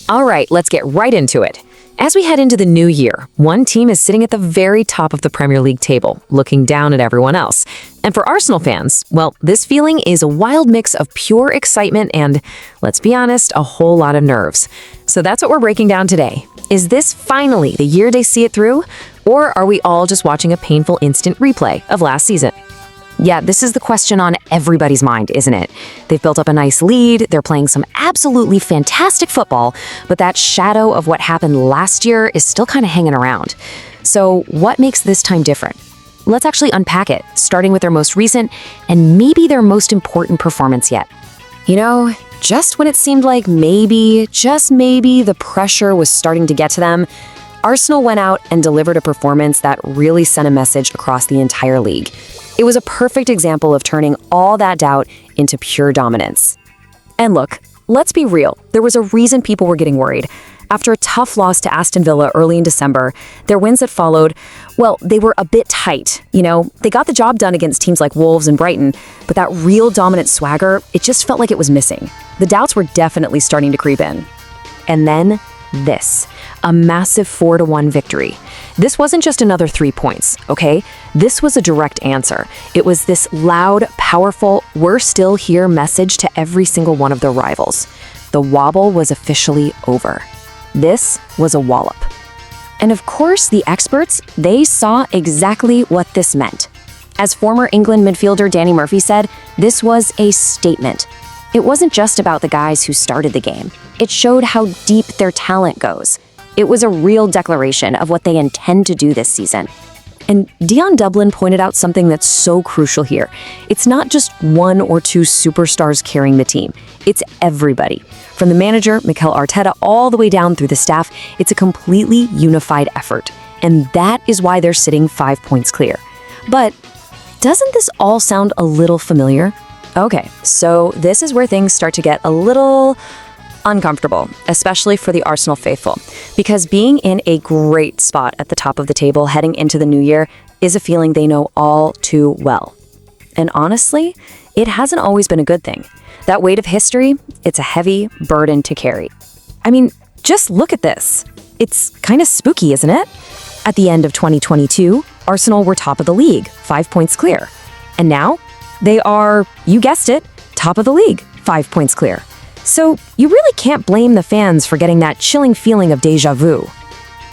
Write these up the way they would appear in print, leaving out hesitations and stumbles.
All right, let's get right into it. As we head into the new year, one team is sitting at the very top of the Premier League table, looking down at everyone else. And for Arsenal fans, well, this feeling is a wild mix of pure excitement and, let's be honest, a whole lot of nerves. So that's what we're breaking down today. Is this finally the year they see it through? Or are we all just watching a painful instant replay of last season? Yeah, this is the question on everybody's mind, isn't it? They've built up a nice lead, they're playing some absolutely fantastic football, but that shadow of what happened last year is still kind of hanging around. So what makes this time different? Let's actually unpack it, starting with their most recent and maybe their most important performance yet. You know, just when it seemed like maybe, just maybe, the pressure was starting to get to them, Arsenal went out and delivered a performance that really sent a message across the entire league. It was a perfect example of turning all that doubt into pure dominance. And look, let's be real, there was a reason people were getting worried. After a tough loss to Aston Villa early in December, their wins that followed, well, they were a bit tight. You know, they got the job done against teams like Wolves and Brighton, but that real dominant swagger, it just felt like it was missing. The doubts were definitely starting to creep in. And then this, a massive 4-1 victory. This wasn't just another 3 points, okay? This was a direct answer. It was this loud, powerful, we're still here message to every single one of their rivals. The wobble was officially over. This was a wallop. And of course, the experts, they saw exactly what this meant. As former England midfielder Danny Murphy said, this was a statement. It wasn't just about the guys who started the game. It showed how deep their talent goes. It was a real declaration of what they intend to do this season. And Dion Dublin pointed out something that's so crucial here. It's not just one or two superstars carrying the team. It's everybody. From the manager, Mikel Arteta, all the way down through the staff, it's a completely unified effort. And that is why they're sitting 5 points clear. But doesn't this all sound a little familiar? Okay, so this is where things start to get a little uncomfortable, especially for the Arsenal faithful, because being in a great spot at the top of the table heading into the new year is a feeling they know all too well. And honestly, it hasn't always been a good thing. That weight of history, it's a heavy burden to carry. I mean, just look at this. It's kind of spooky, isn't it? At the end of 2022, Arsenal were top of the league, 5 points clear. And now, they are, you guessed it, top of the league, 5 points clear. So you really can't blame the fans for getting that chilling feeling of déjà vu.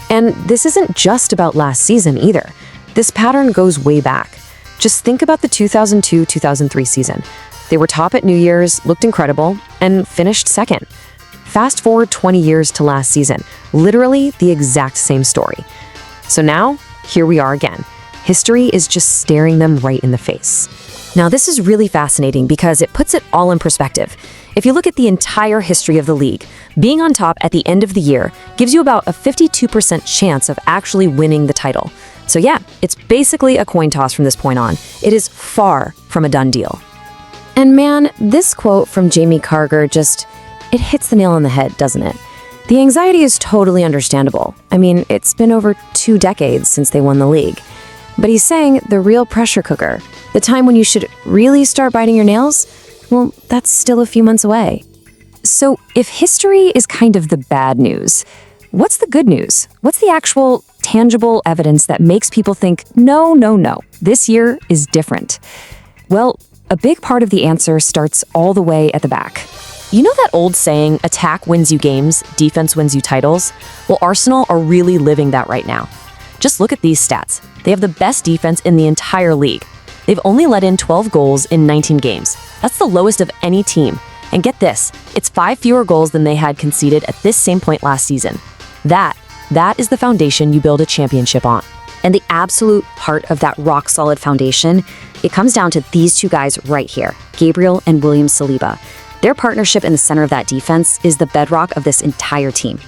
And this isn't just about last season either. This pattern goes way back. Just think about the 2002-2003 season. They were top at New Year's, looked incredible, and finished second. Fast forward 20 years to last season, literally the exact same story. So now, here we are again. History is just staring them right in the face. Now, this is really fascinating because it puts it all in perspective. If you look at the entire history of the league, being on top at the end of the year gives you about a 52% chance of actually winning the title. So yeah, it's basically a coin toss from this point on. It is far from a done deal. And man, this quote from Jamie Carragher it hits the nail on the head, doesn't it? The anxiety is totally understandable. I mean, it's been over 2 decades since they won the league. But he's saying the real pressure cooker, the time when you should really start biting your nails, well, that's still a few months away. So if history is kind of the bad news, what's the good news? What's the actual tangible evidence that makes people think, no, this year is different? Well, a big part of the answer starts all the way at the back. You know that old saying, attack wins you games, defense wins you titles? Well, Arsenal are really living that right now. Just look at these stats. They have the best defense in the entire league. They've only let in 12 goals in 19 games. That's the lowest of any team. And get this, it's 5 fewer goals than they had conceded at this same point last season. That is the foundation you build a championship on. And the absolute heart of that rock-solid foundation, it comes down to these two guys right here, Gabriel and William Saliba. Their partnership in the center of that defense is the bedrock of this entire team.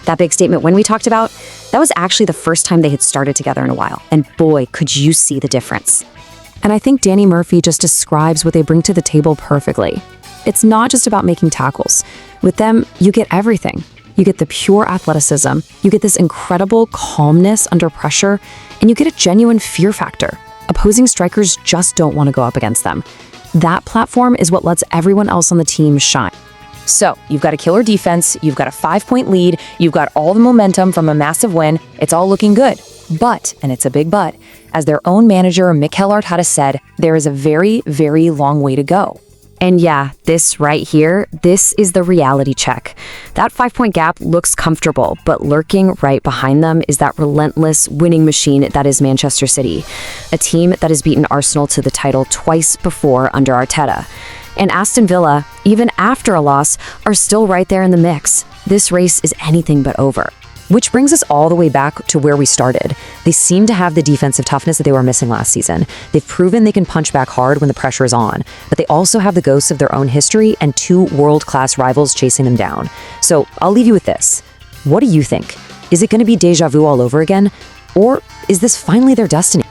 That big statement when we talked about, that was actually the first time they had started together in a while. And boy, could you see the difference. And I think Danny Murphy just describes what they bring to the table perfectly. It's not just about making tackles. With them, you get everything. You get the pure athleticism, you get this incredible calmness under pressure, and you get a genuine fear factor. Opposing strikers just don't want to go up against them. That platform is what lets everyone else on the team shine. So, you've got a killer defense, you've got a 5-point lead, you've got all the momentum from a massive win, it's all looking good. But, and it's a big but, as their own manager Mikel Arteta said, there is a very, very long way to go. And yeah, this right here, this is the reality check. That 5-point gap looks comfortable, but lurking right behind them is that relentless winning machine that is Manchester City, a team that has beaten Arsenal to the title twice before under Arteta. And Aston Villa, even after a loss, are still right there in the mix. This race is anything but over. Which brings us all the way back to where we started. They seem to have the defensive toughness that they were missing last season. They've proven they can punch back hard when the pressure is on, but they also have the ghosts of their own history and 2 world-class rivals chasing them down. So I'll leave you with this. What do you think? Is it going to be deja vu all over again? Or is this finally their destiny?